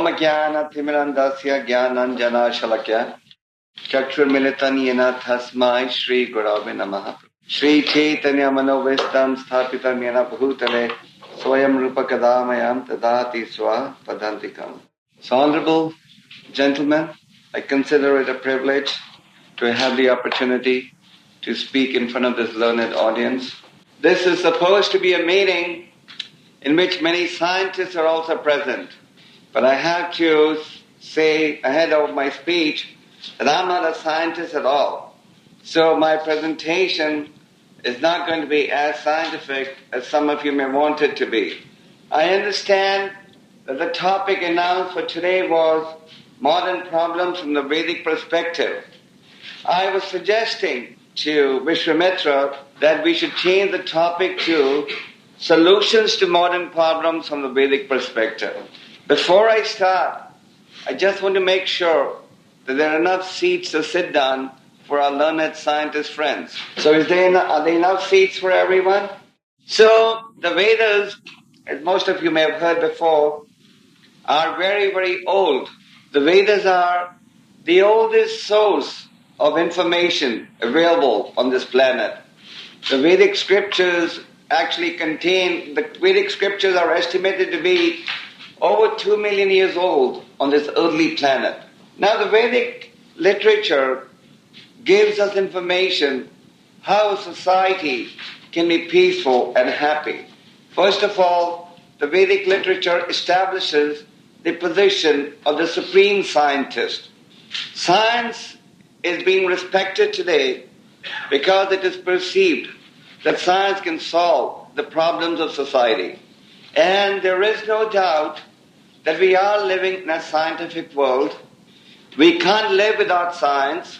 Om Jnana Timirandasya Jnananjana Shalakya Chakshurmilitan Yena Tasmai Shri Gurave Namaha Shri Chaitanya Manovistam Sthapitam Yena Bhutale Swayam Rupa Kadamayam Tadati Swa Padantikam. So, honorable gentlemen, I consider it a privilege to have the opportunity to speak in front of this learned audience. This is supposed to be a meeting in which many scientists are also present. But I have to say ahead of my speech that I'm not a scientist at all. So my presentation is not going to be as scientific as some of you may want it to be. I understand that the topic announced for today was modern problems from the Vedic perspective. I was suggesting to Vishwamitra that we should change the topic to solutions to modern problems from the Vedic perspective. Before I start, I just want to make sure that there are enough seats to sit down for our learned scientist friends. So are there enough seats for everyone? So the Vedas, as most of you may have heard before, are very, very old. The Vedas are the oldest source of information available on this planet. The Vedic scriptures are estimated to be over 2 million years old on this earthly planet. Now the Vedic literature gives us information how a society can be peaceful and happy. First of all, the Vedic literature establishes the position of the supreme scientist. Science is being respected today because it is perceived that science can solve the problems of society. And there is no doubt that we are living in a scientific world. We can't live without science,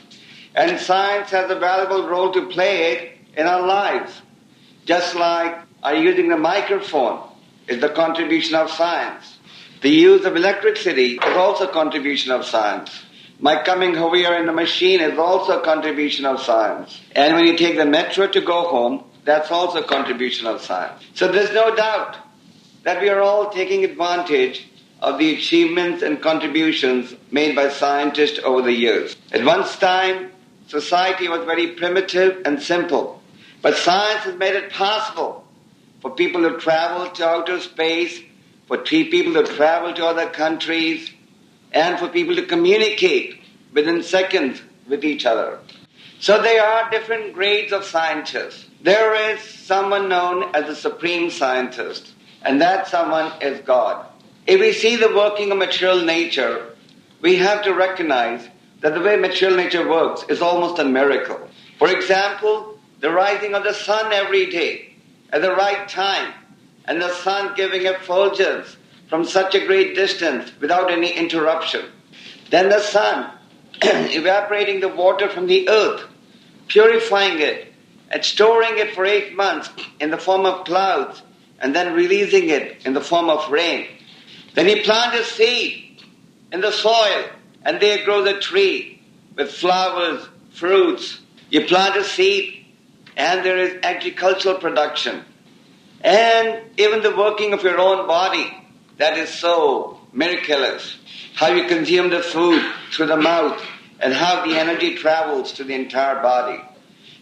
and science has a valuable role to play in our lives. Just like our using the microphone is the contribution of science. The use of electricity is also a contribution of science. My coming over here in the machine is also a contribution of science. And when you take the metro to go home, that's also a contribution of science. So there's no doubt that we are all taking advantage of the achievements and contributions made by scientists over the years. At one time, society was very primitive and simple. But science has made it possible for people to travel to outer space, for people to travel to other countries, and for people to communicate within seconds with each other. So there are different grades of scientists. There is someone known as the supreme scientist, and that someone is God. If we see the working of material nature, we have to recognize that the way material nature works is almost a miracle. For example, the rising of the sun every day at the right time, and the sun giving effulgence from such a great distance without any interruption. Then the sun evaporating the water from the earth, purifying it, and storing it for 8 months in the form of clouds, and then releasing it in the form of rain. Then he planted a seed in the soil, and there grows a tree with flowers, fruits. You plant a seed, and there is agricultural production. And even the working of your own body, that is so miraculous. How you consume the food through the mouth, and how the energy travels to the entire body.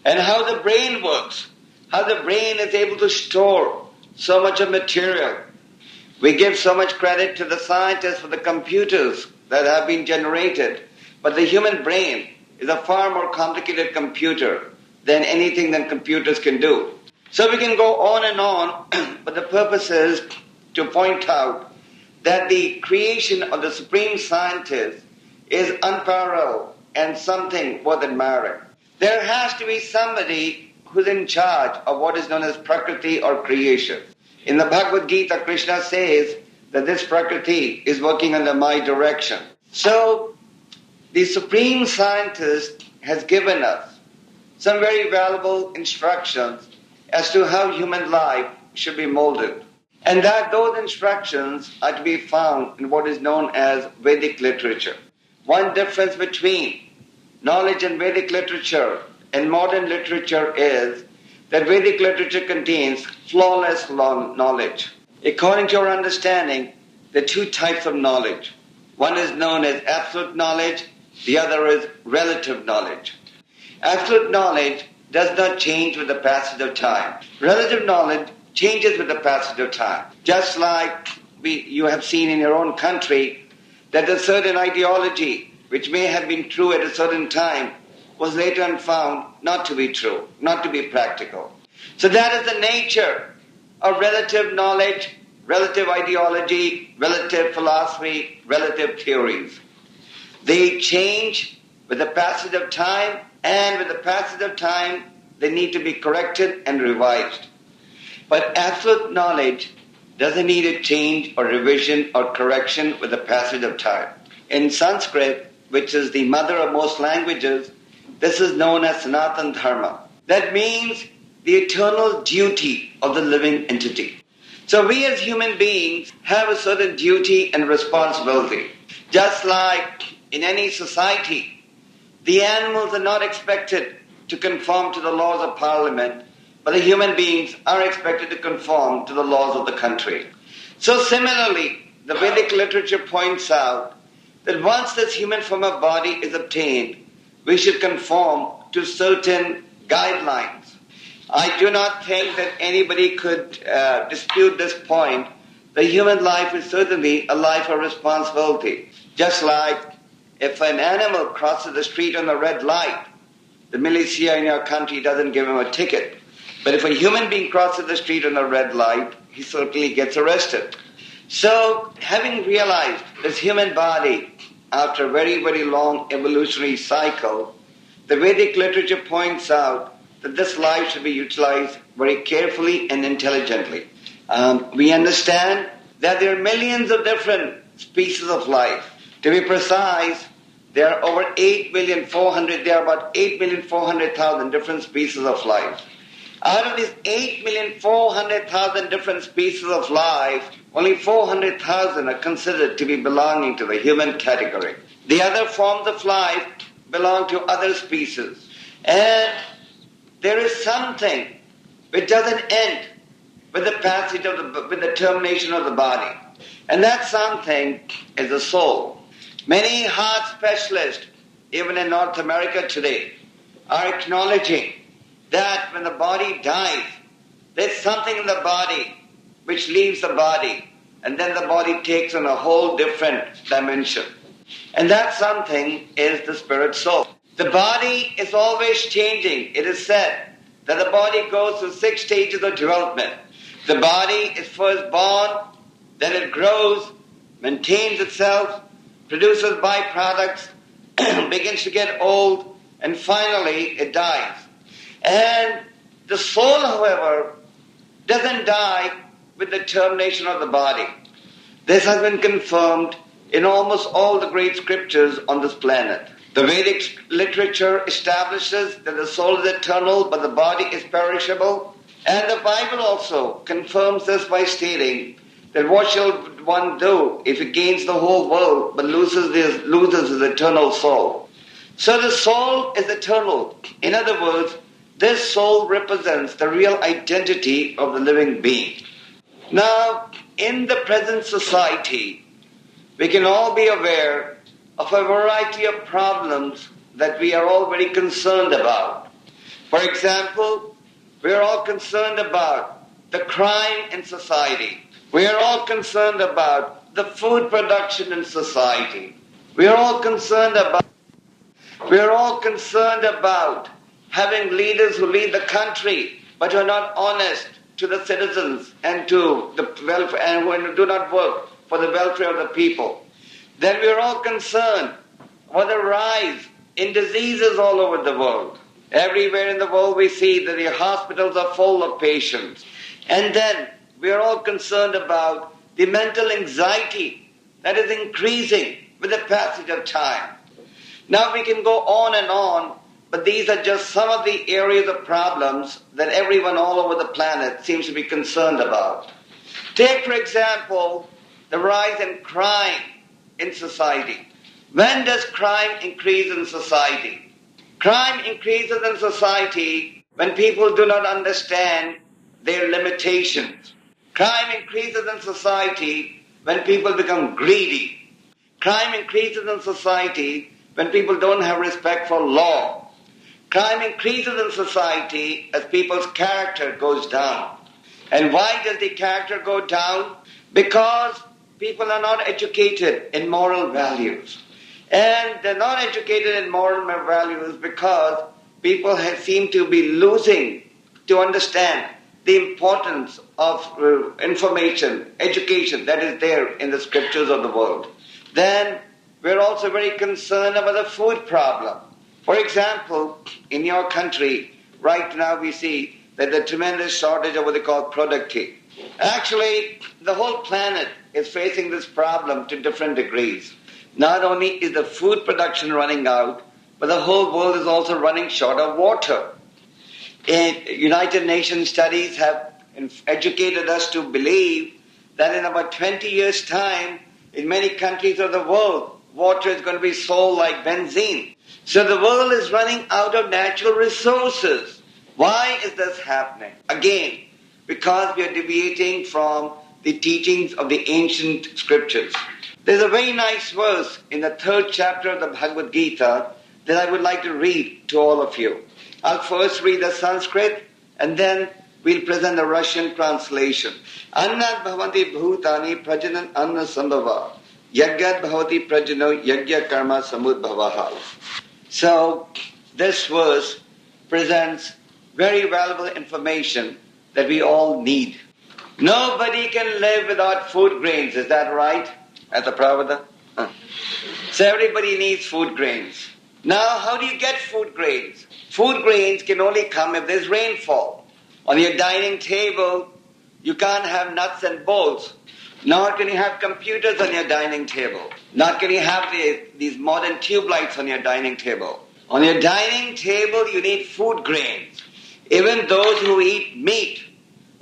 And how the brain works, how the brain is able to store so much of material. We give so much credit to the scientists for the computers that have been generated, but the human brain is a far more complicated computer than anything that computers can do. So we can go on and on, but the purpose is to point out that the creation of the supreme scientist is unparalleled and something worth admiring. There has to be somebody who's in charge of what is known as Prakriti or creation. In the Bhagavad Gita, Krishna says that this Prakriti is working under my direction. So, the supreme scientist has given us some very valuable instructions as to how human life should be molded. And that those instructions are to be found in what is known as Vedic literature. One difference between knowledge in Vedic literature and modern literature is that Vedic literature contains flawless knowledge. According to our understanding, there are two types of knowledge. One is known as absolute knowledge, the other is relative knowledge. Absolute knowledge does not change with the passage of time. Relative knowledge changes with the passage of time. Just like you have seen in your own country that a certain ideology which may have been true at a certain time was later on found not to be true, not to be practical. So that is the nature of relative knowledge, relative ideology, relative philosophy, relative theories. They change with the passage of time, and with the passage of time, they need to be corrected and revised. But absolute knowledge doesn't need a change or revision or correction with the passage of time. In Sanskrit, which is the mother of most languages, this is known as Sanatana Dharma. That means the eternal duty of the living entity. So we as human beings have a certain duty and responsibility. Just like in any society, the animals are not expected to conform to the laws of parliament, but the human beings are expected to conform to the laws of the country. So similarly, the Vedic literature points out that once this human form of body is obtained, we should conform to certain guidelines. I do not think that anybody could dispute this point. The human life is certainly a life of responsibility. Just like if an animal crosses the street on a red light, the militia in your country doesn't give him a ticket. But if a human being crosses the street on a red light, he certainly gets arrested. So, having realized this human body, after a very, very long evolutionary cycle, the Vedic literature points out that this life should be utilized very carefully and intelligently. We understand that there are millions of different species of life. To be precise, there are over 8,400,000 different species of life. Out of these 8,400,000 different species of life, only 400,000 are considered to be belonging to the human category. The other forms of life belong to other species. And there is something which doesn't end with the passage of with the termination of the body. And that something is the soul. Many heart specialists, even in North America today, are acknowledging that when the body dies, there's something in the body which leaves the body, and then the body takes on a whole different dimension. And that something is the spirit soul. The body is always changing. It is said that the body goes through 6 stages of development. The body is first born, then it grows, maintains itself, produces byproducts, begins to get old, and finally it dies. And the soul, however, doesn't die with the termination of the body. This has been confirmed in almost all the great scriptures on this planet. The Vedic literature establishes that the soul is eternal, but the body is perishable. And the Bible also confirms this by stating that what shall one do if he gains the whole world but loses his eternal soul? So the soul is eternal. In other words, this soul represents the real identity of the living being. Now, in the present society, we can all be aware of a variety of problems that we are all very concerned about. For example, we are all concerned about the crime in society. We are all concerned about the food production in society. We are all concerned about having leaders who lead the country but who are not honest to the citizens and to the welfare, and who do not work for the welfare of the people. Then we are all concerned about the rise in diseases all over the world. Everywhere in the world we see that the hospitals are full of patients. And then we are all concerned about the mental anxiety that is increasing with the passage of time. Now we can go on and on, but these are just some of the areas of problems that everyone all over the planet seems to be concerned about. Take, for example, the rise in crime in society. When does crime increase in society? Crime increases in society when people do not understand their limitations. Crime increases in society when people become greedy. Crime increases in society when people don't have respect for law. Crime increases in society as people's character goes down. And why does the character go down? Because people are not educated in moral values. And they're not educated in moral values because people seem to be losing to understand the importance of information, education that is there in the scriptures of the world. Then we're also very concerned about the food problem. For example, in your country, right now we see that there's a tremendous shortage of what they call productive. Actually, the whole planet is facing this problem to different degrees. Not only is the food production running out, but the whole world is also running short of water. United Nations studies have educated us to believe that in about 20 years' time, in many countries of the world, water is going to be sold like benzene. So the world is running out of natural resources. Why is this happening? Again, because we are deviating from the teachings of the ancient scriptures. There's a very nice verse in the 3rd chapter of the Bhagavad Gita that I would like to read to all of you. I'll first read the Sanskrit and then we'll present the Russian translation. Annat bhavanti bhutani prajanan anna sambhava. Yagyat bhavati prajano yagya karma samudbhavaha. So this verse presents very valuable information that we all need. Nobody can live without food grains, is that right? At the Pravada? So everybody needs food grains. Now, how do you get food grains? Food grains can only come if there's rainfall. On your dining table, you can't have nuts and bolts. Nor can you have computers on your dining table. Nor can you have these modern tube lights on your dining table. On your dining table, you need food grains. Even those who eat meat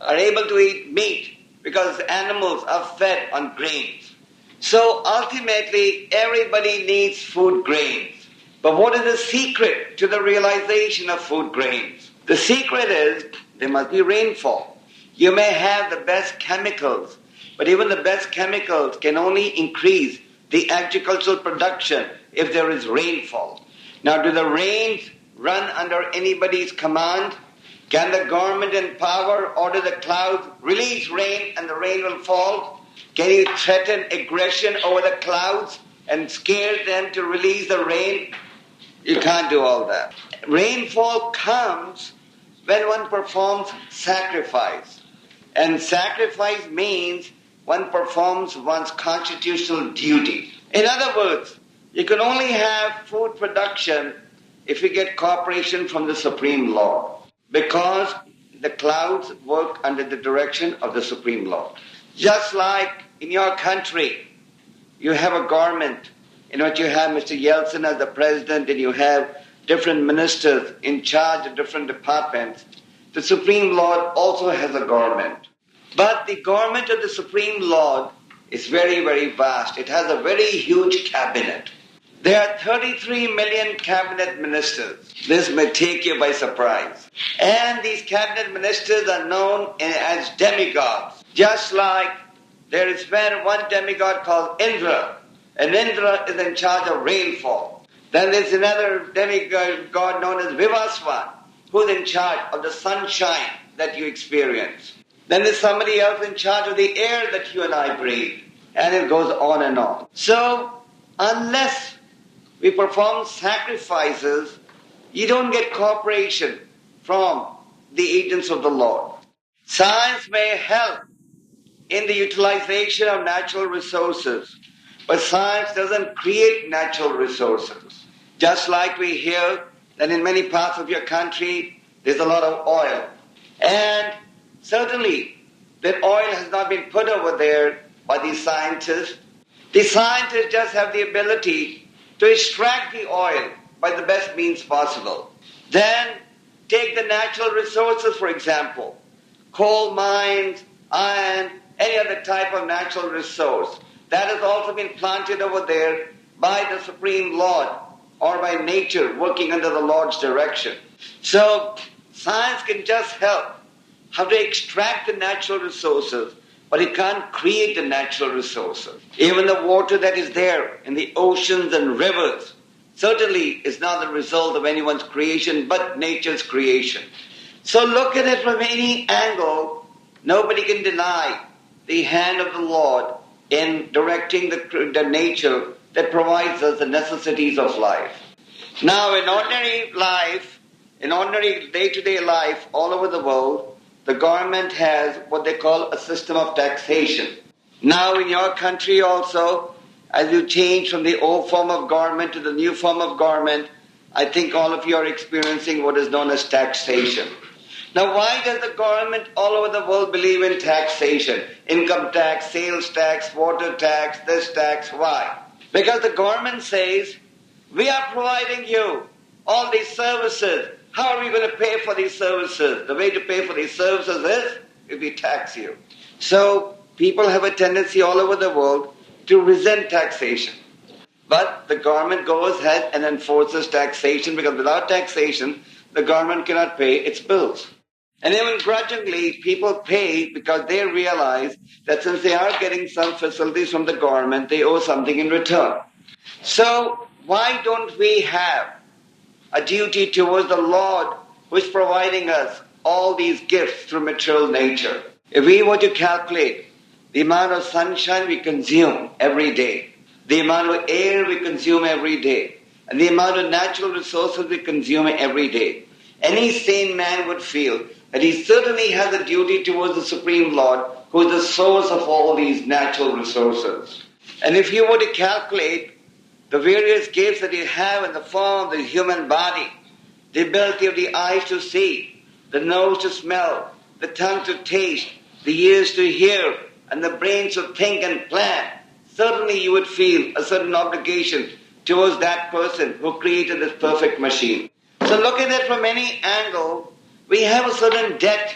are able to eat meat because animals are fed on grains. So ultimately, everybody needs food grains. But what is the secret to the realization of food grains? The secret is there must be rainfall. You may have the best chemicals, but even the best chemicals can only increase the agricultural production if there is rainfall. Now, do the rains run under anybody's command? Can the government in power order the clouds, release rain and the rain will fall? Can you threaten aggression over the clouds and scare them to release the rain? You can't do all that. Rainfall comes when one performs sacrifice. And sacrifice means one performs one's constitutional duty. In other words, you can only have food production if you get cooperation from the Supreme Lord. Because the clouds work under the direction of the Supreme Lord. Just like in your country, you have a government in which you have Mr. Yeltsin as the president and you have different ministers in charge of different departments. The Supreme Lord also has a government. But the government of the Supreme Lord is very, very vast. It has a very huge cabinet. There are 33 million cabinet ministers. This may take you by surprise. And these cabinet ministers are known as demigods. Just like there is one demigod called Indra. And Indra is in charge of rainfall. Then there's another demigod known as Vivaswan, who's in charge of the sunshine that you experience. Then there's somebody else in charge of the air that you and I breathe. And it goes on and on. So, unless we perform sacrifices, you don't get cooperation from the agents of the Lord. Science may help in the utilization of natural resources, but science doesn't create natural resources. Just like we hear that in many parts of your country, there's a lot of oil. And certainly, that oil has not been put over there by these scientists. The scientists just have the ability to extract the oil by the best means possible. Then, take the natural resources, for example, coal mines, iron, any other type of natural resource. That has also been planted over there by the Supreme Lord or by nature working under the Lord's direction. So, science can just help how to extract the natural resources but it can't create the natural resources. Even the water that is there in the oceans and rivers certainly is not the result of anyone's creation, but nature's creation. So look at it from any angle, nobody can deny the hand of the Lord in directing the nature that provides us the necessities of life. Now in ordinary life, in ordinary day-to-day life all over the world, the government has what they call a system of taxation. Now in your country also, as you change from the old form of government to the new form of government, I think all of you are experiencing what is known as taxation. Now why does the government all over the world believe in taxation? Income tax, sales tax, water tax, this tax, why? Because the government says, we are providing you all these services. How are we going to pay for these services? The way to pay for these services is if we tax you. So people have a tendency all over the world to resent taxation. But the government goes ahead and enforces taxation because without taxation, the government cannot pay its bills. And even grudgingly, people pay because they realize that since they are getting some facilities from the government, they owe something in return. So why don't we have a duty towards the Lord who is providing us all these gifts through material nature? If we were to calculate the amount of sunshine we consume every day, the amount of air we consume every day, and the amount of natural resources we consume every day, any sane man would feel that he certainly has a duty towards the Supreme Lord who is the source of all these natural resources. And if you were to calculate the various gifts that you have in the form of the human body, the ability of the eyes to see, the nose to smell, the tongue to taste, the ears to hear, and the brains to think and plan, certainly you would feel a certain obligation towards that person who created this perfect machine. So look at it from any angle, we have a certain debt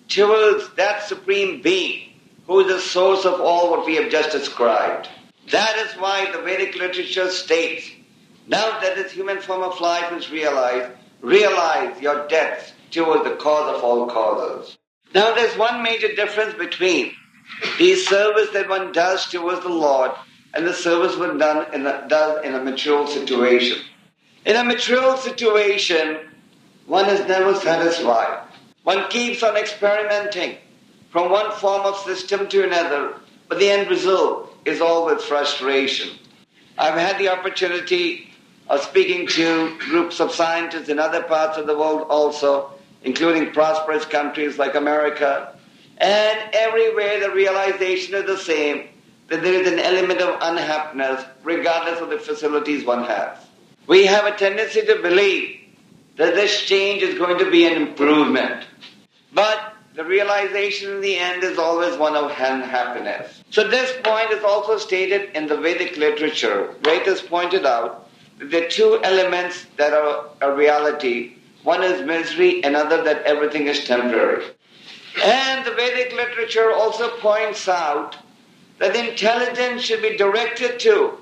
towards that Supreme Being who is the source of all what we have just described. That is why the Vedic literature states, now that this human form of life is realized, realize your debts towards the cause of all causes. Now there's one major difference between the service that one does towards the Lord and the service one does in a material situation. In a material situation, one is never satisfied. One keeps on experimenting from one form of system to another, but the end result is always frustration. I've had the opportunity of speaking to groups of scientists in other parts of the world also, including prosperous countries like America, and everywhere the realization is the same, that there is an element of unhappiness regardless of the facilities one has. We have a tendency to believe that this change is going to be an improvement. But the realization in the end is always one of unhappiness. So this point is also stated in the Vedic literature, where it is pointed out that there are two elements that are a reality. One is misery, another that everything is temporary. And the Vedic literature also points out that intelligence should be directed to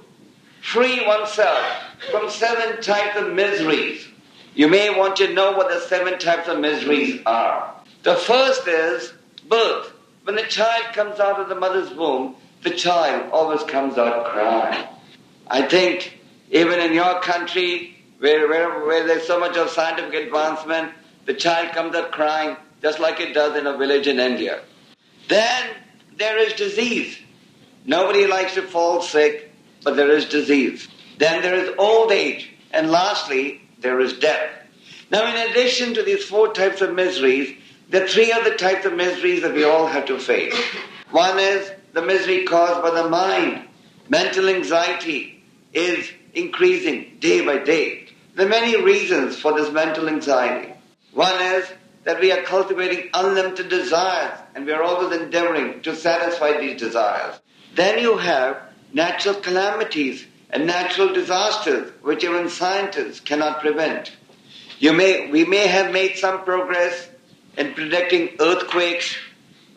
free oneself from 7 types of miseries. You may want to know what the 7 types of miseries are. The first is birth. When the child comes out of the mother's womb, the child always comes out crying. I think even in your country, where there's so much of scientific advancement, the child comes out crying just like it does in a village in India. Then there is disease. Nobody likes to fall sick, but there is disease. Then there is old age. And lastly, there is death. Now in addition to these 4 types of miseries, there are 3 other types of miseries that we all have to face. One is the misery caused by the mind. Mental anxiety is increasing day by day. There are many reasons for this mental anxiety. One is that we are cultivating unlimited desires and we are always endeavoring to satisfy these desires. Then you have natural calamities and natural disasters which even scientists cannot prevent. We may have made some progress in predicting earthquakes.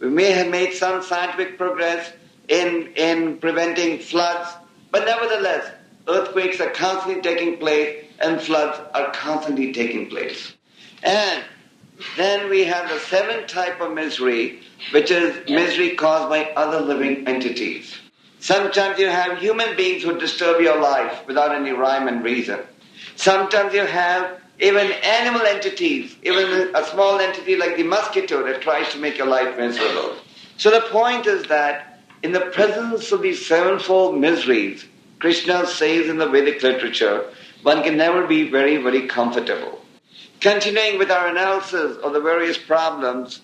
We may have made some scientific progress in preventing floods. But nevertheless, earthquakes are constantly taking place and floods are constantly taking place. And Then we have the seventh type of misery, which is misery caused by other living entities. Sometimes you have human beings who disturb your life without any rhyme and reason. Sometimes you have even animal entities, even a small entity like the mosquito that tries to make your life miserable. So the point is that in the presence of these sevenfold miseries, Krishna says in the Vedic literature, one can never be very, very comfortable. Continuing with our analysis of the various problems,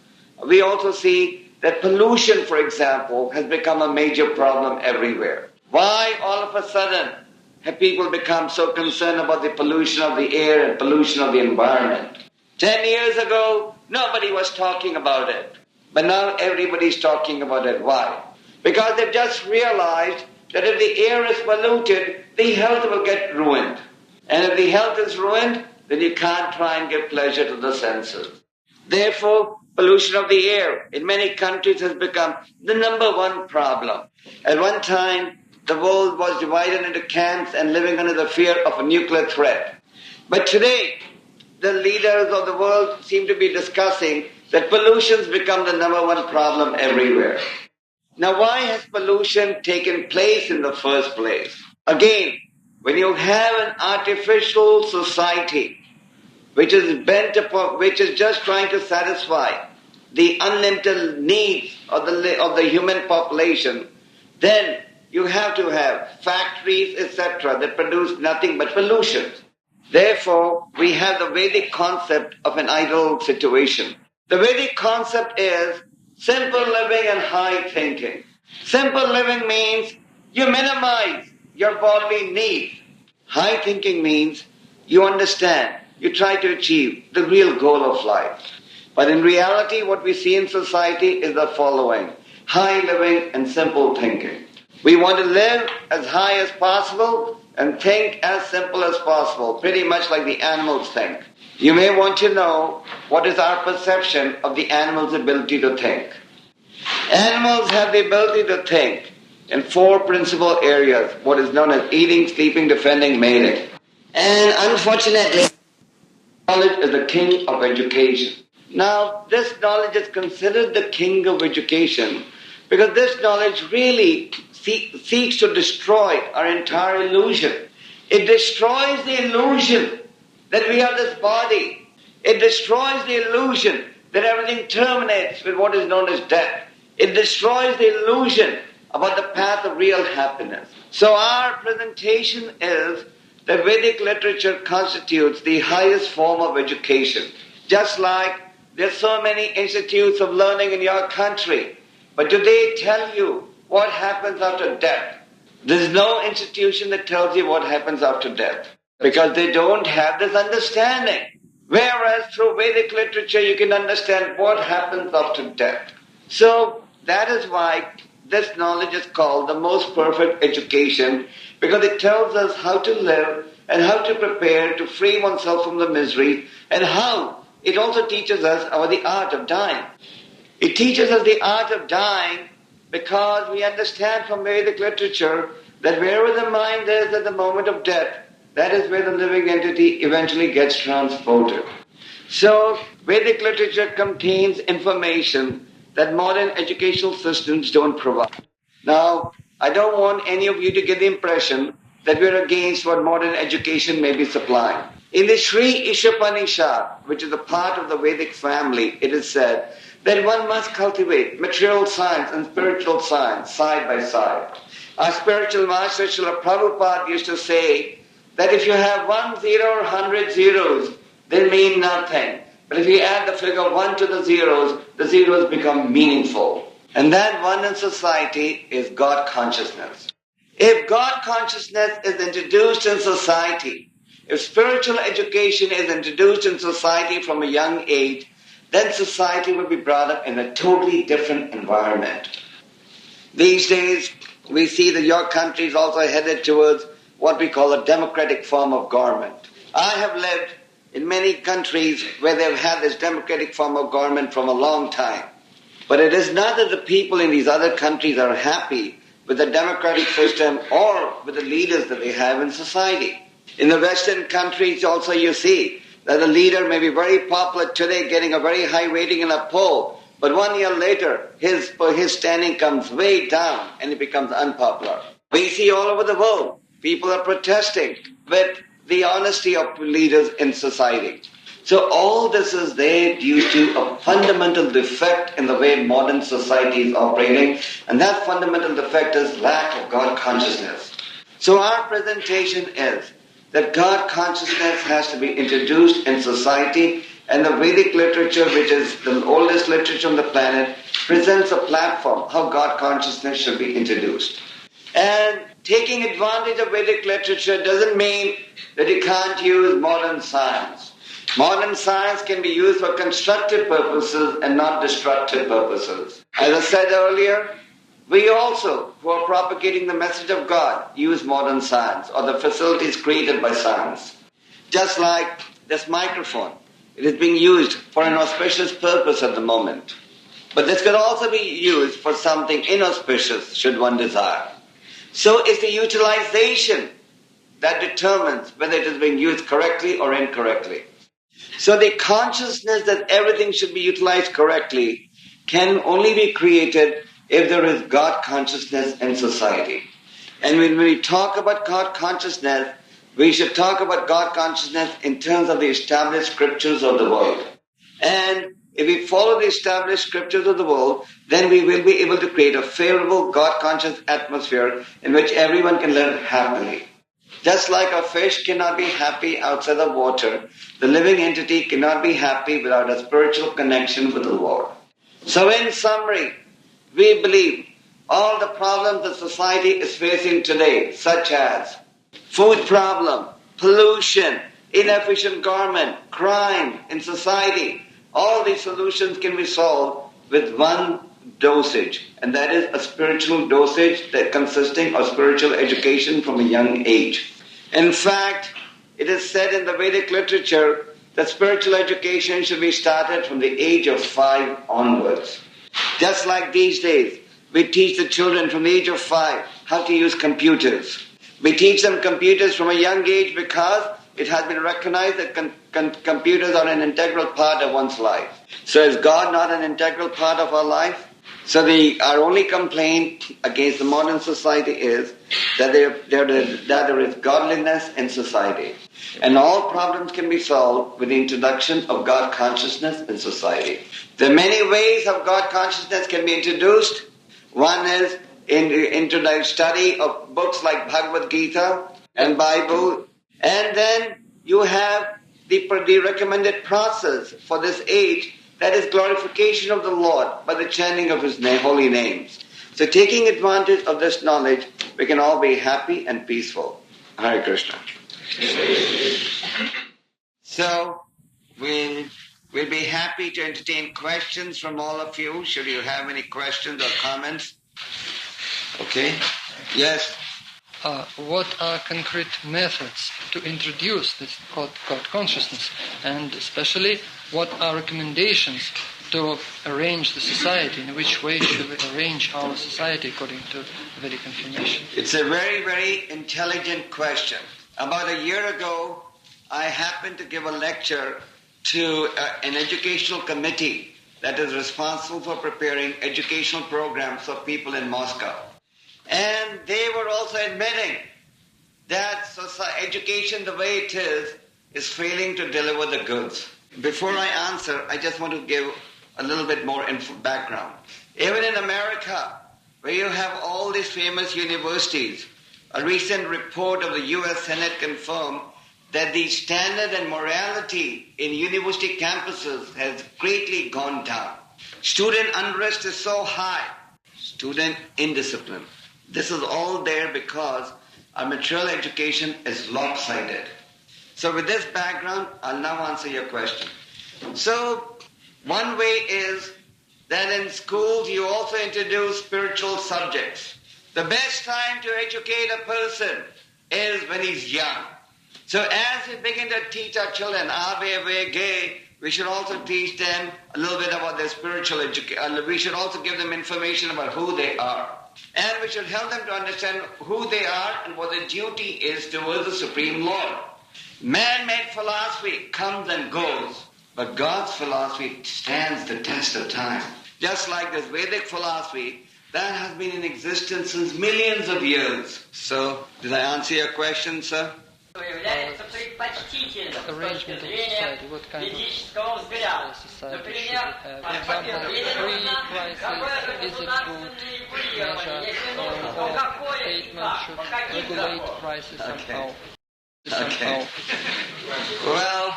we also see that pollution, for example, has become a major problem everywhere. Why all of a sudden have people become so concerned about the pollution of the air and pollution of the environment? 10 years ago, nobody was talking about it. But now everybody's talking about it. Why? Because they've just realized that if the air is polluted, the health will get ruined. And if the health is ruined, then you can't try and give pleasure to the senses. Therefore, pollution of the air in many countries has become the number one problem. At one time, the world was divided into camps and living under the fear of a nuclear threat. But today, the leaders of the world seem to be discussing that pollution's become the number one problem everywhere. Now, why has pollution taken place in the first place? Again, when you have an artificial society which is bent upon, which is just trying to satisfy the unlimited needs of the human population, then you have to have factories, etc., that produce nothing but pollution. Therefore, we have the Vedic concept of an ideal situation. The Vedic concept is simple living and high thinking. Simple living means you minimize your bodily needs. High thinking means you understand, you try to achieve the real goal of life. But in reality, what we see in society is the following: high living and simple thinking. We want to live as high as possible and think as simple as possible, pretty much like the animals think. You may want to know what is our perception of the animal's ability to think. Animals have the ability to think in four principal areas, what is known as eating, sleeping, defending, mating. And unfortunately, knowledge is the king of education. Now, this knowledge is considered the king of education because this knowledge really seeks to destroy our entire illusion. It destroys the illusion that we are this body. It destroys the illusion that everything terminates with what is known as death. It destroys the illusion about the path of real happiness. So our presentation is that Vedic literature constitutes the highest form of education. Just like there's so many institutes of learning in your country, but do they tell you what happens after death? There's no institution that tells you what happens after death because they don't have this understanding. Whereas through Vedic literature you can understand what happens after death. So that is why this knowledge is called the most perfect education, because it tells us how to live and how to prepare to free oneself from the misery, and how it also teaches us about the art of dying. It teaches us the art of dying because we understand from Vedic literature that wherever the mind is at the moment of death, that is where the living entity eventually gets transported. So Vedic literature contains information that modern educational systems don't provide. Now, I don't want any of you to get the impression that we're against what modern education may be supplying. In the Sri Ishopanishad, which is a part of the Vedic family, it is said that one must cultivate material science and spiritual science side by side. Our spiritual master Srila Prabhupada used to say that if you have 1 0 or 100 zeros, they mean nothing. But if you add the figure 1 to the zeros become meaningful. And that one in society is God consciousness. If God consciousness is introduced in society, if spiritual education is introduced in society from a young age, then society will be brought up in a totally different environment. These days, we see that your country is also headed towards what we call a democratic form of government. I have lived in many countries where they've had this democratic form of government from a long time. But it is not that the people in these other countries are happy with the democratic system or with the leaders that they have in society. In the Western countries also you see that a leader may be very popular today, getting a very high rating in a poll, but 1 year later, his standing comes way down and he becomes unpopular. We see all over the world, people are protesting with the honesty of leaders in society. So all this is there due to a fundamental defect in the way modern society is operating, and that fundamental defect is lack of God consciousness. So our presentation is that God consciousness has to be introduced in society, and the Vedic literature, which is the oldest literature on the planet, presents a platform how God consciousness should be introduced. And taking advantage of Vedic literature doesn't mean that you can't use modern science. Modern science can be used for constructive purposes and not destructive purposes. As I said earlier, we also, who are propagating the message of God, use modern science or the facilities created by science. Just like this microphone. It is being used for an auspicious purpose at the moment. But this could also be used for something inauspicious, should one desire. So it's the utilization that determines whether it is being used correctly or incorrectly. So the consciousness that everything should be utilized correctly can only be created if there is God consciousness in society. And when we talk about God consciousness, we should talk about God consciousness in terms of the established scriptures of the world. And if we follow the established scriptures of the world, then we will be able to create a favorable God-conscious atmosphere in which everyone can live happily. Just like a fish cannot be happy outside the water, the living entity cannot be happy without a spiritual connection with the Lord. So in summary, we believe all the problems that society is facing today, such as food problem, pollution, inefficient government, crime in society, all these solutions can be solved with one dosage, and that is a spiritual dosage that consisting of spiritual education from a young age. In fact, it is said in the Vedic literature that spiritual education should be started from the age of 5 onwards. Just like these days, we teach the children from the age of 5 how to use computers. We teach them computers from a young age because it has been recognized that computers are an integral part of one's life. So is God not an integral part of our life? So our only complaint against the modern society is that there is godliness in society. And all problems can be solved with the introduction of God consciousness in society. There are many ways of God consciousness can be introduced. One is into the study of books like Bhagavad Gita and Bible. And then you have the recommended process for this age, that is glorification of the Lord by the chanting of His holy names. So taking advantage of this knowledge, we can all be happy and peaceful. Hare Krishna. So we'll be happy to entertain questions from all of you. Should you have any questions or comments? Okay. Yes. What are concrete methods to introduce this God consciousness, and especially what are recommendations to arrange the society? In which way should we arrange our society according to Vedic information? It's a very, very intelligent question. About a year ago, I happened to give a lecture to an educational committee that is responsible for preparing educational programs for people in Moscow. And they were also admitting that education, the way it is failing to deliver the goods. Before I answer, I just want to give a little bit more background. Even in America, where you have all these famous universities, a recent report of the U.S. Senate confirmed that the standard and morality in university campuses has greatly gone down. Student unrest is so high. Student indiscipline. This is all there because our material education is lopsided. So with this background, I'll now answer your question. So one way is that in schools you also introduce spiritual subjects. The best time to educate a person is when he's young. So as we begin to teach our children, we should also teach them a little bit about their spiritual education. We should also give them information about who they are. And we should help them to understand who they are and what their duty is towards the Supreme Lord. Man-made philosophy comes and goes, but God's philosophy stands the test of time. Just like this Vedic philosophy, that has been in existence since millions of years. So, did I answer your question, sir? Arrangement of society, what kind of society should we have? For example, free prices, is it good measure, or statement should regulate prices somehow? Okay. Well,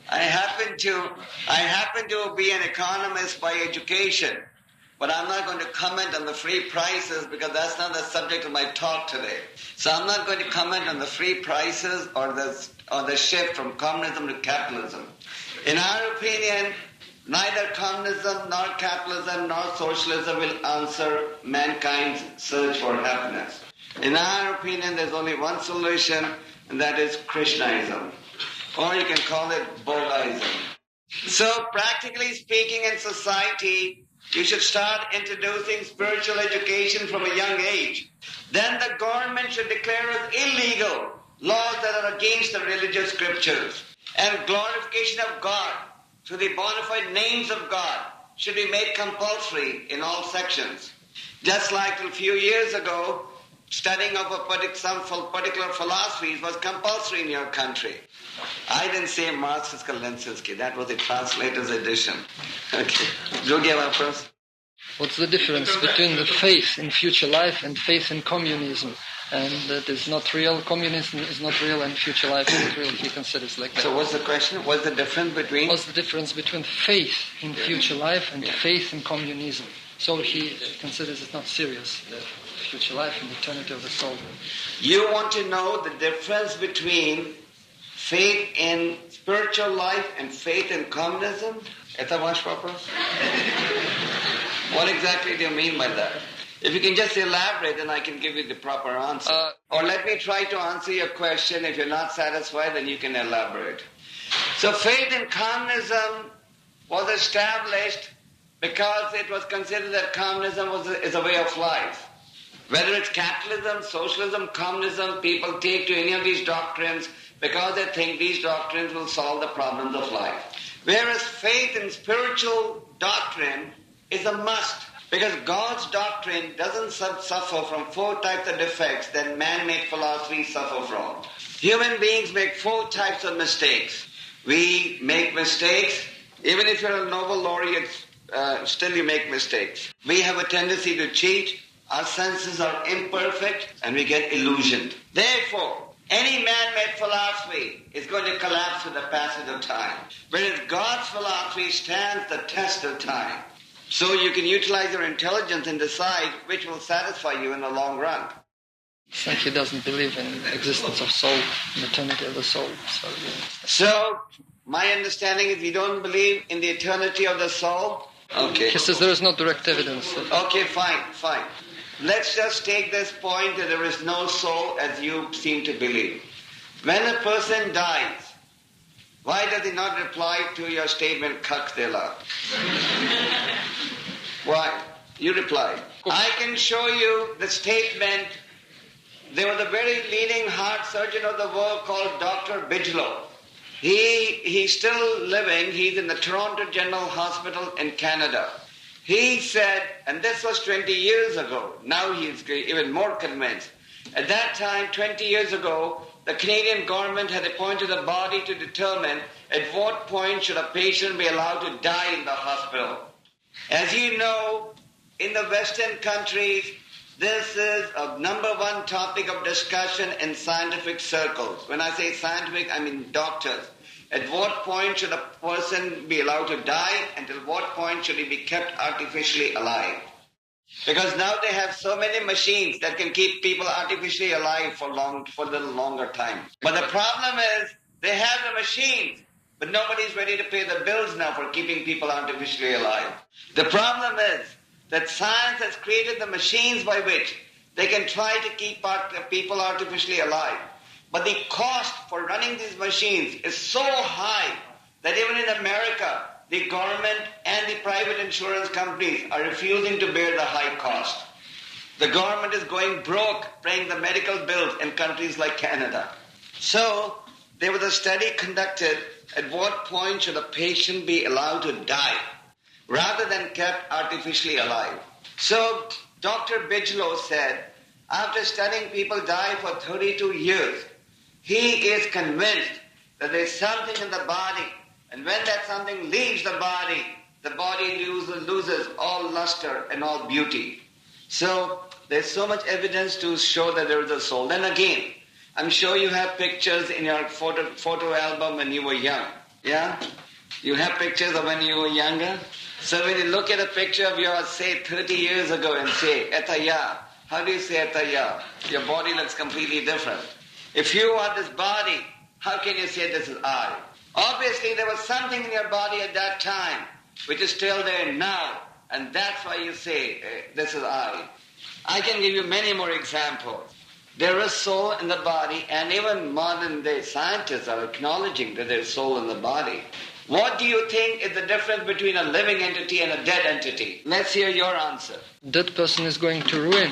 I happen to be an economist by education, but I'm not going to comment on the free prices because that's not the subject of my talk today. So I'm not going to comment on the free prices or the shift from communism to capitalism. In our opinion, neither communism nor capitalism nor socialism will answer mankind's search for happiness. In our opinion, there's only one solution, and that is Krishnaism. Or you can call it Bogaism. So practically speaking, in society, you should start introducing spiritual education from a young age. Then the government should declare as illegal laws that are against the religious scriptures. And glorification of God through the bona fide names of God should be made compulsory in all sections. Just like a few years ago, studying of some particular philosophies was compulsory in your country. I didn't say Marxist Lensinski. That was the translator's edition. Okay. Drugi вопрос. What's the difference between the faith in future life and faith in communism? And that is not real, communism is not real, and future life is not real, he considers like that. So what's the question? What's the difference between? What's the difference between faith in future life and faith in communism? So he considers it not serious, the future life and eternity of the soul. You want to know the difference between faith in spiritual life and faith in communism? Это ваш вопрос? What exactly do you mean by that? If you can just elaborate, then I can give you the proper answer. Or let me try to answer your question. If you're not satisfied, then you can elaborate. So faith in communism was established because it was considered that communism is a way of life. Whether it's capitalism, socialism, communism, people take to any of these doctrines because they think these doctrines will solve the problems of life. Whereas faith in spiritual doctrine is a must, because God's doctrine doesn't suffer from 4 types of defects that man-made philosophies suffer from. Human beings make 4 types of mistakes. We make mistakes. Even if you're a Nobel laureate, still you make mistakes. We have a tendency to cheat. Our senses are imperfect and we get illusioned. Therefore, any man-made philosophy is going to collapse with the passage of time. Whereas God's philosophy stands the test of time. So you can utilize your intelligence and decide which will satisfy you in the long run. So he doesn't believe in the existence of soul, in the eternity of the soul. So my understanding is you don't believe in the eternity of the soul? Okay. He says there is no direct evidence. Okay, fine. Let's just take this point that there is no soul as you seem to believe. When a person dies, why does he not reply to your statement, Kakdela? Why? You reply. I can show you the statement. There was a very leading heart surgeon of the world called Dr. Bigelow. He's still living. He's in the Toronto General Hospital in Canada. He said, and this was 20 years ago, now he's even more convinced. At that time, 20 years ago, the Canadian government had appointed a body to determine at what point should a patient be allowed to die in the hospital. As you know, in the Western countries, this is a number 1 topic of discussion in scientific circles. When I say scientific, I mean doctors. At what point should a person be allowed to die? Until what point should he be kept artificially alive? Because now they have so many machines that can keep people artificially alive for a little longer time. But the problem is, they have the machines, but nobody's ready to pay the bills now for keeping people artificially alive. The problem is that science has created the machines by which they can try to keep people artificially alive. But the cost for running these machines is so high that even in America, the government and the private insurance companies are refusing to bear the high cost. The government is going broke paying the medical bills in countries like Canada. So, there was a study conducted at what point should a patient be allowed to die rather than kept artificially alive. So, Dr. Bigelow said, after studying people die for 32 years, he is convinced that there is something in the body, and when that something leaves the body loses all luster and all beauty. So, there's so much evidence to show that there is a soul. Then again, I'm sure you have pictures in your photo album when you were young. Yeah? You have pictures of when you were younger? So when you look at a picture of yours, say 30 years ago and say, Etaya, how do you say Etaya? Your body looks completely different. If you are this body, how can you say this is I? Obviously there was something in your body at that time which is still there now, and that's why you say, this is I. I can give you many more examples. There is soul in the body, and even modern day scientists are acknowledging that there is soul in the body. What do you think is the difference between a living entity and a dead entity? Let's hear your answer. Dead person is going to ruin.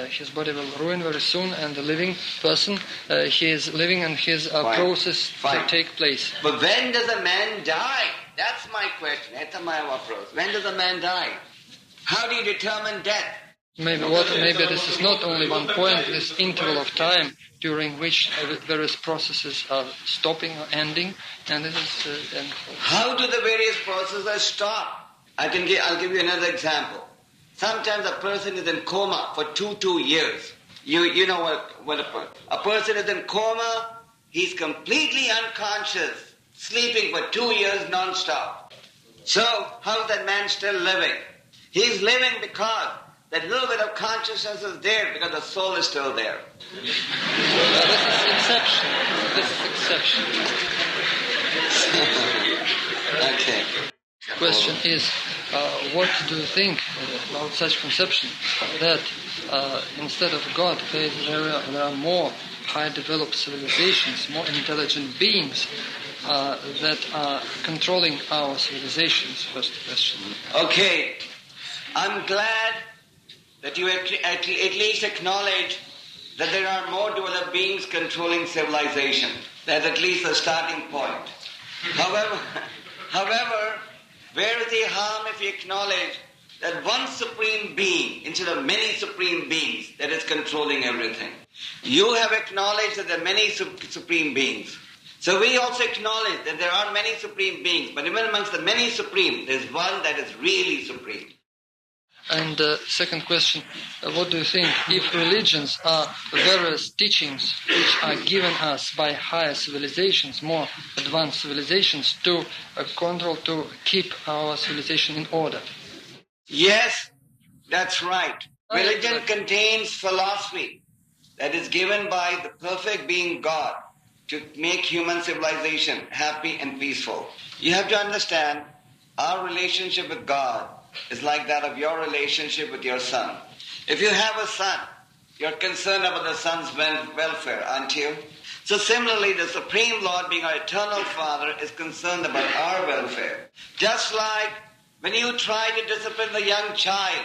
His body will ruin very soon, and the living person, he is living and his process will take place. But when does a man die? That's my question. When does a man die? How do you determine death? Maybe this is not only one point, this interval of time during which various processes are stopping or ending, and it is. How do the various processes stop? I'll give you another example. Sometimes a person is in coma for 2 years. You know what a person is in coma. He's completely unconscious, sleeping for 2 years non-stop. So how is that man still living? He's living because that little bit of consciousness is there because the soul is still there. This is exception. Okay. The question is, what do you think about such conception that instead of God there are more high-developed civilizations, more intelligent beings that are controlling our civilizations? First question. Okay. I'm glad that you at least acknowledge that there are more developed beings controlling civilization. That's at least a starting point. However, where is the harm if you acknowledge that one supreme being instead of many supreme beings that is controlling everything? You have acknowledged that there are many supreme beings. So we also acknowledge that there are many supreme beings, but even amongst the many supreme, there's one that is really supreme. And second question, what do you think if religions are various teachings which are given us by higher civilizations, more advanced civilizations, to control, to keep our civilization in order? Yes, that's right. Religion contains philosophy that is given by the perfect being God to make human civilization happy and peaceful. You have to understand our relationship with God is like that of your relationship with your son. If you have a son, you're concerned about the son's welfare, aren't you? So similarly, the Supreme Lord, being our eternal Father, is concerned about our welfare. Just like when you try to discipline the young child,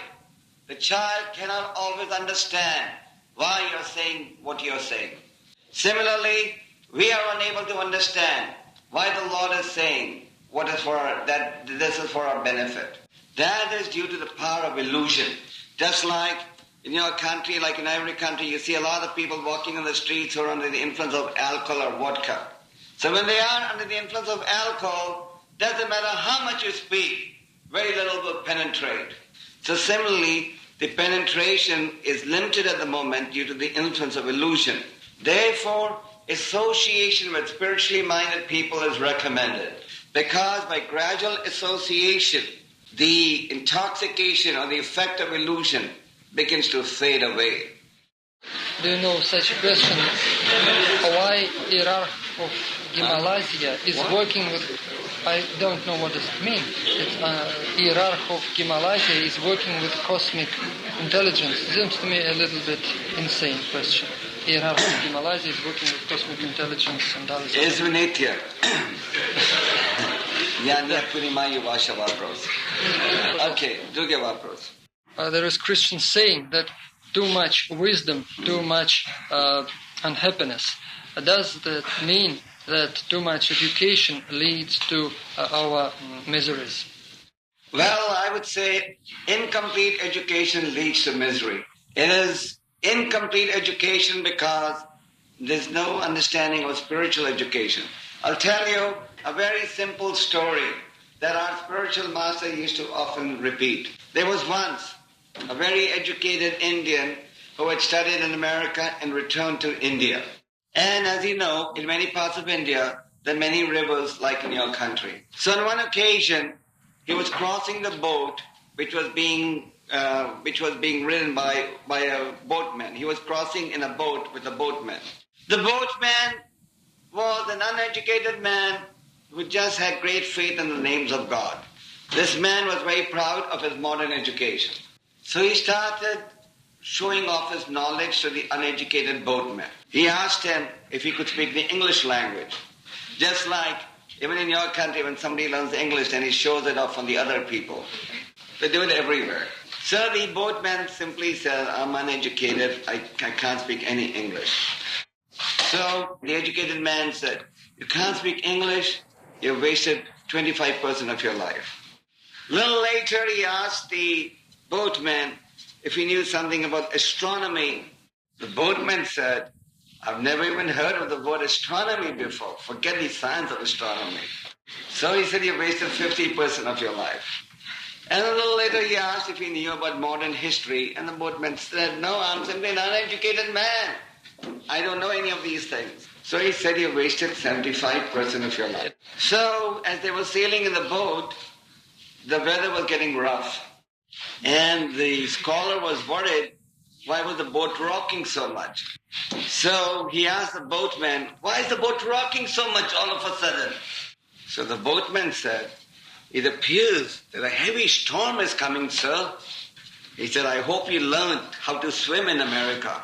the child cannot always understand why you're saying what you're saying. Similarly, we are unable to understand why the Lord is saying that this is for our benefit. That is due to the power of illusion. Just like in your country, like in every country, you see a lot of people walking on the streets who are under the influence of alcohol or vodka. So when they are under the influence of alcohol, doesn't matter how much you speak, very little will penetrate. So similarly, the penetration is limited at the moment due to the influence of illusion. Therefore, association with spiritually minded people is recommended. Because by gradual association, the intoxication or the effect of illusion begins to fade away. Do you know such a question? Why hierarch of Himalaya is working with... I don't know what does it mean. It's hierarch of Himalaya is working with cosmic intelligence. It seems to me a little bit insane question. Hierarch of Himalaya is working with cosmic intelligence and others. Извините. Я не понимаю вашего вопроса. Okay, другой вопрос. There is Christian saying that too much wisdom, too much unhappiness does that mean that too much education leads to our miseries? Well, I would say incomplete education leads to misery. It is incomplete education because there's no understanding of spiritual education. I'll tell you a very simple story that our spiritual master used to often repeat. There was once a very educated Indian who had studied in America and returned to India. And as you know, in many parts of India, there are many rivers like in your country. So on one occasion, he was crossing the boat which was being ridden by a boatman. He was crossing in a boat with a boatman. The boatman was an uneducated man who just had great faith in the names of God. This man was very proud of his modern education. So he started showing off his knowledge to the uneducated boatman. He asked him if he could speak the English language. Just like even in your country when somebody learns English and he shows it off on the other people. They do it everywhere. So the boatman simply said, I'm uneducated, I can't speak any English. So the educated man said, you can't speak English, you've wasted 25% of your life. A little later he asked the boatman if he knew something about astronomy. The boatman said, I've never even heard of the word astronomy before. Forget the science of astronomy. So he said, you wasted 50% of your life. And a little later he asked if he knew about modern history, and the boatman said, no, I'm simply an uneducated man. I don't know any of these things. So he said, you wasted 75% of your life. So as they were sailing in the boat, the weather was getting rough. And the scholar was worried, why was the boat rocking so much? So he asked the boatman, why is the boat rocking so much all of a sudden? So the boatman said, it appears that a heavy storm is coming, sir. He said, I hope you learned how to swim in America.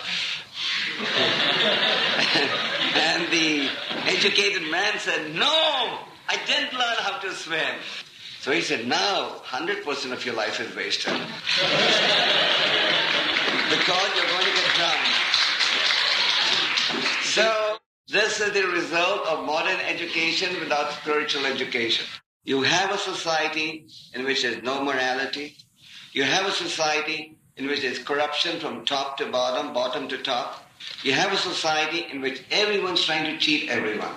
And the educated man said, no, I didn't learn how to swim. So he said, now 100% of your life is wasted. Because you're going to get drowned. So this is the result of modern education without spiritual education. You have a society in which there's no morality. You have a society in which there's corruption from top to bottom, bottom to top. You have a society in which everyone's trying to cheat everyone.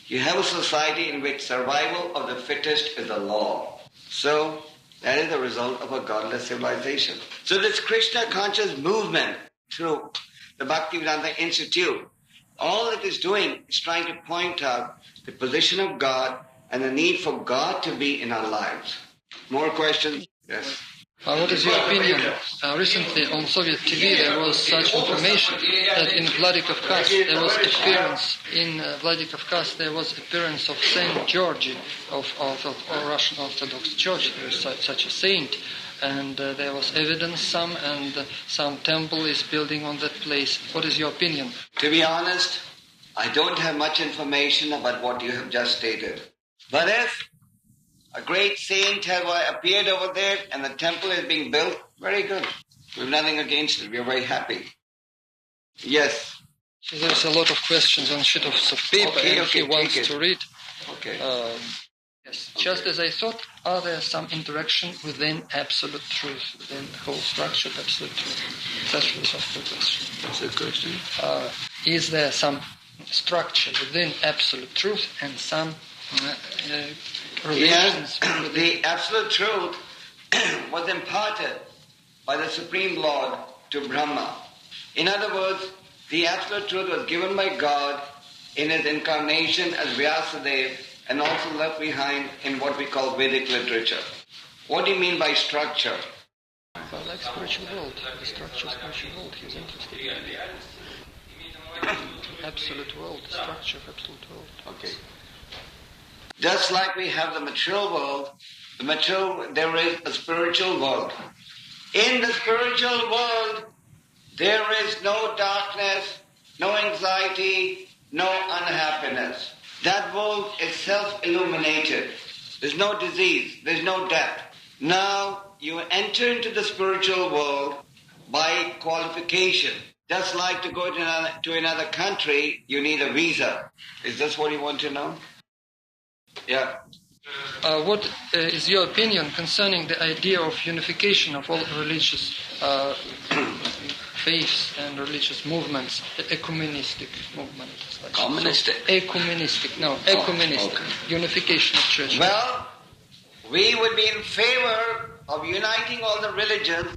You have a society in which survival of the fittest is the law. So that is the result of a godless civilization. So this Krishna conscious movement through the Bhaktivedanta Institute, all it is doing is trying to point out the position of God and the need for God to be in our lives. More questions? Yes. What is your opinion? Recently on Soviet TV there was such information that in Vladikavkaz there was appearance of Saint George of Russian Orthodox Church. There is such a saint, and there was evidence some temple is building on that place. What is your opinion? To be honest, I don't have much information about what you have just stated. But if a great saint has appeared over there and the temple is being built, very good. We have nothing against it. We are very happy. Yes. So there's a lot of questions on sheet of paper and he wants to read. Okay. Yes. Just as I thought, are there some interaction within absolute truth, within the whole structure of absolute truth? That's the philosophical question. What's the question? Is there some structure within absolute truth and some relations? Yes, the absolute truth was imparted by the Supreme Lord to Brahma. In other words, the absolute truth was given by God in his incarnation as Vyasadeva and also left behind in what we call Vedic literature. What do you mean by structure? Well, like spiritual world, the structure of spiritual world, he's interested in. Absolute world, the structure of absolute world. Okay. Just like we have the material world, there is a spiritual world. In the spiritual world, there is no darkness, no anxiety, no unhappiness. That world is self-illuminated. There's no disease, there's no death. Now, you enter into the spiritual world by qualification. Just like to go to another country, you need a visa. Is this what you want to know? Yeah. What is your opinion concerning the idea of unification of all religious faiths and religious movements, the ecumenistic movement? Communistic? Ecumenistic, no, ecumenistic, okay. Unification of church. Well, we would be in favor of uniting all the religions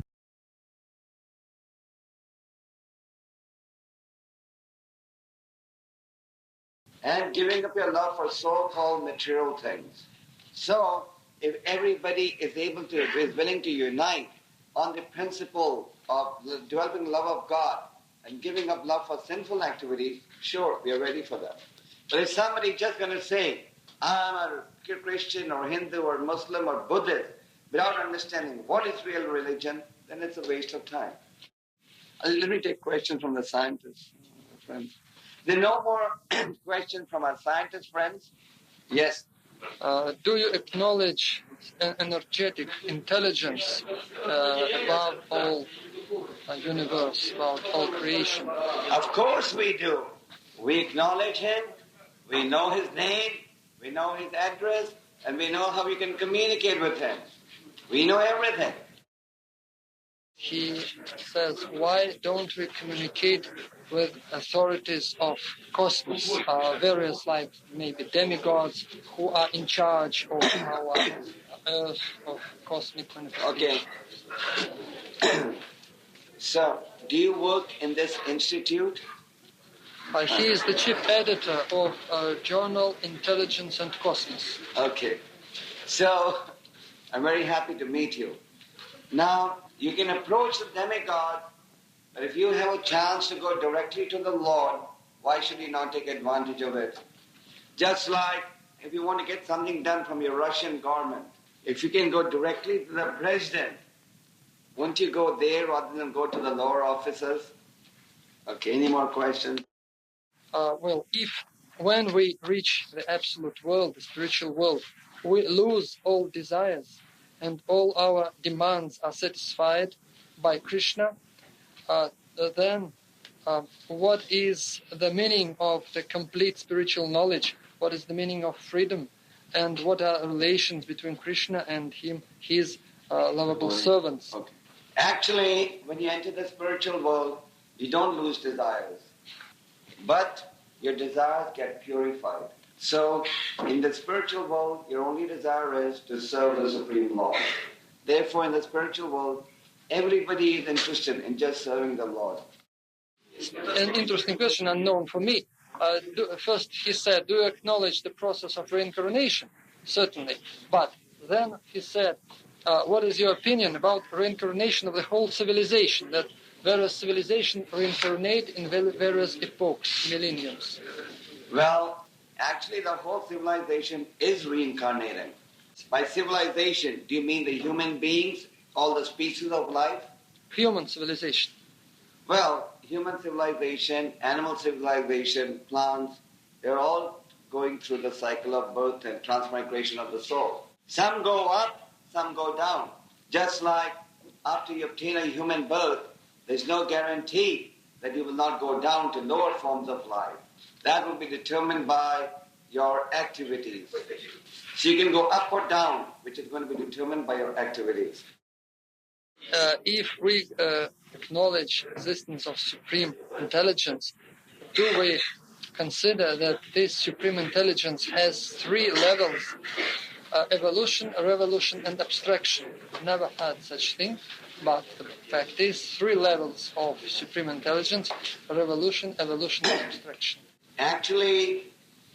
and giving up your love for so-called material things. So, if everybody is willing to unite on the principle of developing love of God and giving up love for sinful activities, sure, we are ready for that. But if somebody just going to say, I'm a Christian or Hindu or Muslim or Buddhist, without understanding what is real religion, then it's a waste of time. Let me take questions from the scientists, friends. There are no more questions from our scientist friends? Yes. Do you acknowledge an energetic intelligence above all universe, above all creation? Of course we do. We acknowledge him, we know his name, we know his address, and we know how we can communicate with him. We know everything. He says, why don't we communicate with authorities of cosmos, various like maybe demigods who are in charge of our earth, of cosmic manifestation? Okay. So, do you work in this institute? He is the chief editor of journal Intelligence and Cosmos. Okay. So, I'm very happy to meet you. Now, you can approach the demigod, but if you have a chance to go directly to the Lord, why should you not take advantage of it? Just like if you want to get something done from your Russian government, if you can go directly to the president, won't you go there rather than go to the lower officers? Okay, any more questions? Well, when we reach the absolute world, the spiritual world, we lose all desires and all our demands are satisfied by Krishna, then what is the meaning of the complete spiritual knowledge? What is the meaning of freedom? And what are the relations between Krishna and his lovable servants? Okay. Actually, when you enter the spiritual world, you don't lose desires, but your desires get purified. So, in the spiritual world, your only desire is to serve the Supreme Lord. Therefore, in the spiritual world, everybody is interested in just serving the Lord. An interesting question, unknown for me. First, he said, do you acknowledge the process of reincarnation? Certainly. But then he said, what is your opinion about reincarnation of the whole civilization, that various civilizations reincarnate in various epochs, millenniums? Well, actually the whole civilization is reincarnating. By civilization, do you mean the human beings, all the species of life? Human civilization. Well, human civilization, animal civilization, plants, they're all going through the cycle of birth and transmigration of the soul. Some go up, some go down. Just like after you obtain a human birth, there's no guarantee that you will not go down to lower forms of life. That will be determined by your activities. So you can go up or down, which is going to be determined by your activities. If we acknowledge existence of supreme intelligence, do we consider that this supreme intelligence has three levels: evolution, revolution, and abstraction? We've never had such thing, but the fact is, three levels of supreme intelligence: revolution, evolution, and abstraction. Actually,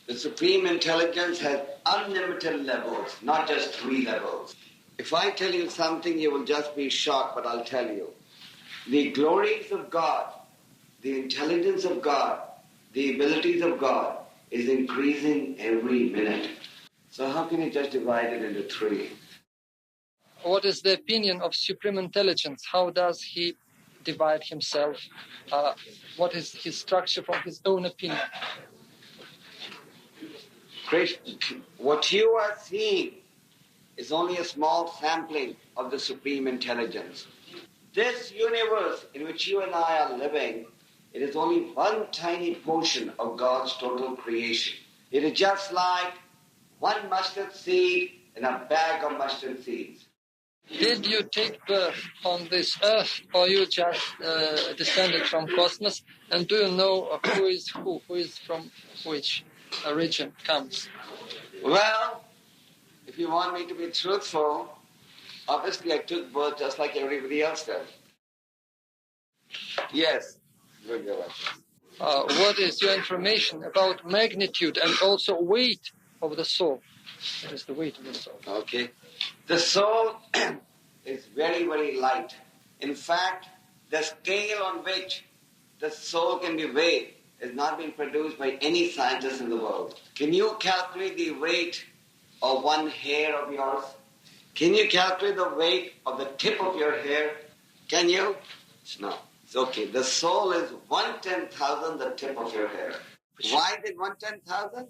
the supreme intelligence has unlimited levels, not just three levels. If I tell you something, you will just be shocked, but I'll tell you. The glories of God, the intelligence of God, the abilities of God is increasing every minute. So how can you just divide it into three? What is the opinion of supreme intelligence? How does he divide himself? What is his structure from his own opinion? What you are seeing is only a small sampling of the supreme intelligence. This universe in which you and I are living it is only one tiny portion of God's total creation. It is just like one mustard seed in a bag of mustard seeds. Did you take birth on this earth, or you just descended from cosmos? And do you know who is from which region comes? Well, if you want me to be truthful, obviously I took birth just like everybody else did. Yes. What is your information about magnitude and also weight of the soul? What is the weight of the soul? Okay. The soul is very, very light. In fact, the scale on which the soul can be weighed has not been produced by any scientist in the world. Can you calculate the weight of one hair of yours? Can you calculate the weight of the tip of your hair? Can you? No. It's okay. The soul is 1/10,000 the tip of your hair. Why is it 1/10,000?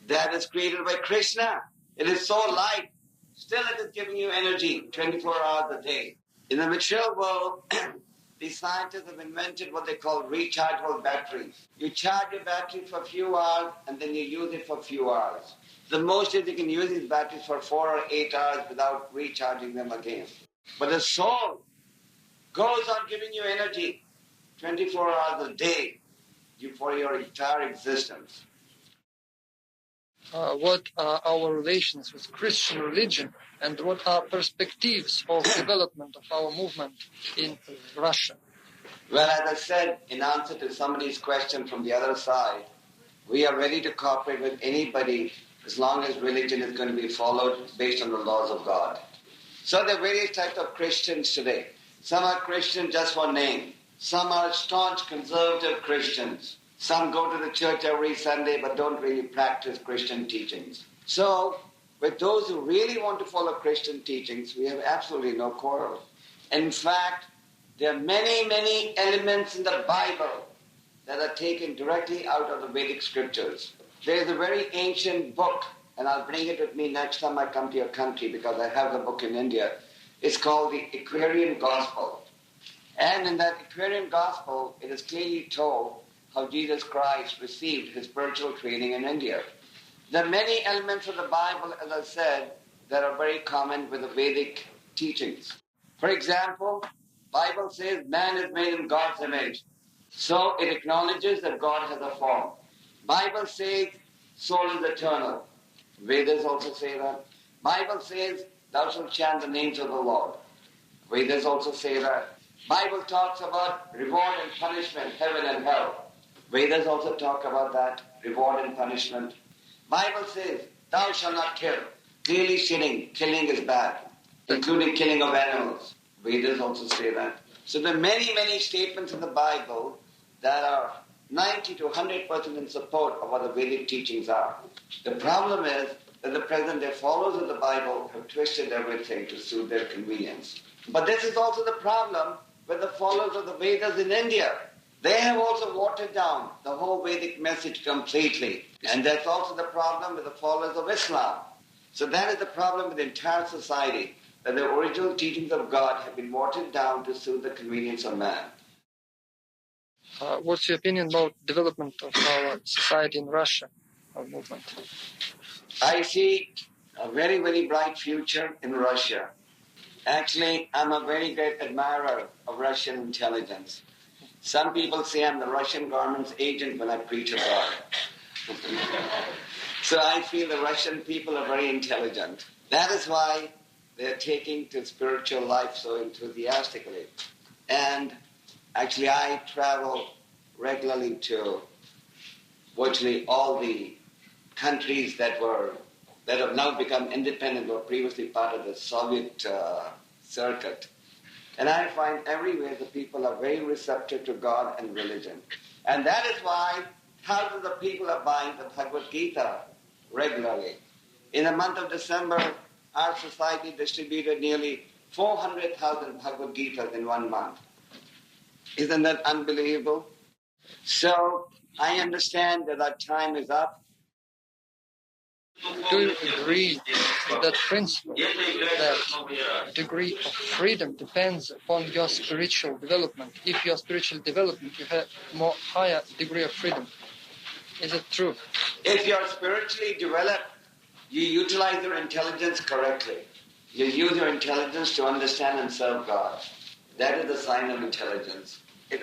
That is created by Krishna. It is so light. Still it is giving you energy 24 hours a day. In the material world, the scientists have invented what they call rechargeable batteries. You charge your battery for a few hours and then you use it for a few hours. The most is you can use these batteries for 4 or 8 hours without recharging them again. But the soul goes on giving you energy 24 hours a day for your entire existence. What are our relations with Christian religion, and what are perspectives of development of our movement in Russia? Well, as I said, in answer to somebody's question from the other side, we are ready to cooperate with anybody as long as religion is going to be followed based on the laws of God. So there are various types of Christians today. Some are Christian just for name. Some are staunch conservative Christians. Some go to the church every Sunday but don't really practice Christian teachings. So, with those who really want to follow Christian teachings, we have absolutely no quarrel. In fact, there are many, many elements in the Bible that are taken directly out of the Vedic scriptures. There is a very ancient book, and I'll bring it with me next time I come to your country because I have the book in India. It's called the Aquarian Gospel. And in that Aquarian Gospel, it is clearly told how Jesus Christ received his spiritual training in India. There are many elements of the Bible, as I said, that are very common with the Vedic teachings. For example, Bible says man is made in God's image. So it acknowledges that God has a form. Bible says soul is eternal. Vedas also say that. Bible says thou shalt chant the names of the Lord. Vedas also say that. Bible talks about reward and punishment, heaven and hell. Vedas also talk about that, reward and punishment. Bible says, thou shalt not kill. Clearly killing is bad, including killing of animals. Vedas also say that. So there are many, many statements in the Bible that are 90 to 100% in support of what the Vedic teachings are. The problem is that the present-day followers of the Bible have twisted everything to suit their convenience. But this is also the problem with the followers of the Vedas in India. They have also watered down the whole Vedic message completely. And that's also the problem with the followers of Islam. So that is the problem with the entire society, that the original teachings of God have been watered down to suit the convenience of man. What's your opinion about development of our society in Russia, our movement? I see a very, very bright future in Russia. Actually, I'm a very great admirer of Russian intelligence. Some people say I'm the Russian government's agent when I preach abroad. So I feel the Russian people are very intelligent. That is why they're taking to spiritual life so enthusiastically. And actually I travel regularly to virtually all the countries that have now become independent or previously part of the Soviet circuit. And I find everywhere the people are very receptive to God and religion. And that is why thousands of people are buying the Bhagavad Gita regularly. In the month of December, our society distributed nearly 400,000 Bhagavad Gitas in 1 month. Isn't that unbelievable? So I understand that our time is up. Do you agree that principle, that degree of freedom depends upon your spiritual development. If your spiritual development, you have more higher degree of freedom. Is it true? If you are spiritually developed, you utilize your intelligence correctly. You use your intelligence to understand and serve God. That is the sign of intelligence. It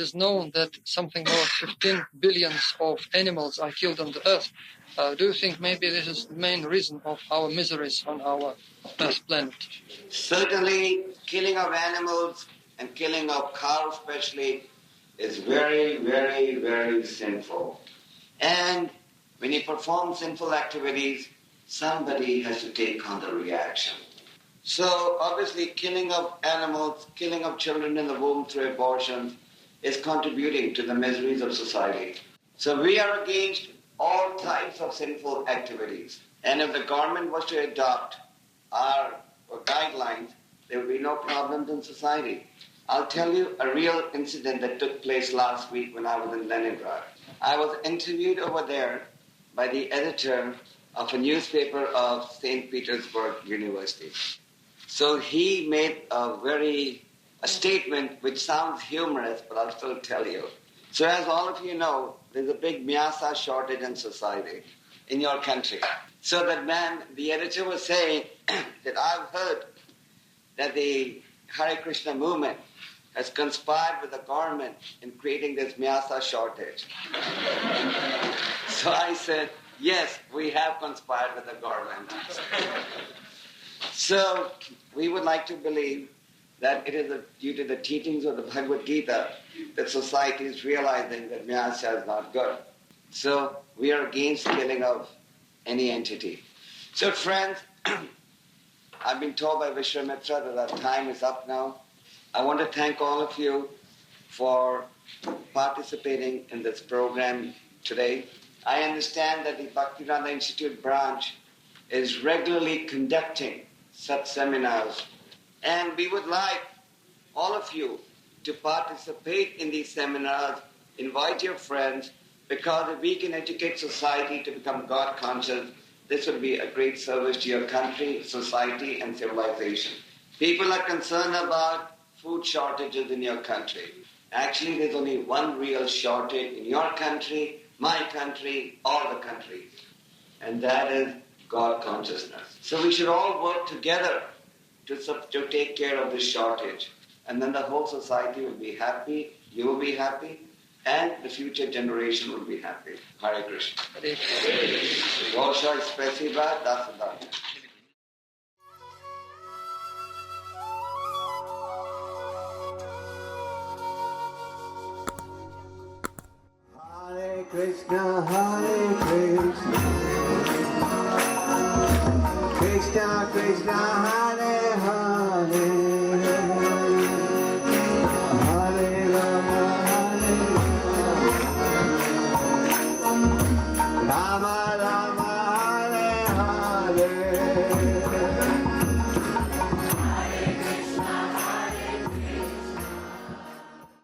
is known that something over 15 billions of animals are killed on the earth. Do you think maybe this is the main reason of our miseries on our earth planet? Certainly, killing of animals and killing of cows especially is very, very, very sinful. And when you perform sinful activities, somebody has to take on the reaction. So obviously killing of animals, killing of children in the womb through abortion is contributing to the miseries of society. So we are against all types of sinful activities. And if the government was to adopt our guidelines, there would be no problems in society. I'll tell you a real incident that took place last week when I was in Leningrad. I was interviewed over there by the editor of a newspaper of St. Petersburg University. So he made a statement which sounds humorous, but I'll still tell you. So as all of you know, there's a big myasa shortage in society, in your country. So that man, the editor was saying that I've heard that the Hare Krishna movement has conspired with the government in creating this myasa shortage. So I said, yes, we have conspired with the government. So we would like to believe that it is due to the teachings of the Bhagavad Gita that society is realizing that myasa is not good. So we are against killing of any entity. So friends, I've been told by Vishwamitra that our time is up now. I want to thank all of you for participating in this program today. I understand that the Bhaktivedanta Institute branch is regularly conducting such seminars, and we would like all of you to participate in these seminars, invite your friends, because if we can educate society to become God conscious, this would be a great service to your country, society, and civilization. People are concerned about food shortages in your country. Actually, there's only one real shortage in your country, my country, all the countries, and that is God consciousness. So we should all work together to take care of this shortage, and then the whole society will be happy, you will be happy, and the future generation will be happy. Hare Krishna. Hare Krishna. Большое спасибо. До свидания. Hare Krishna, Krishna Krishna,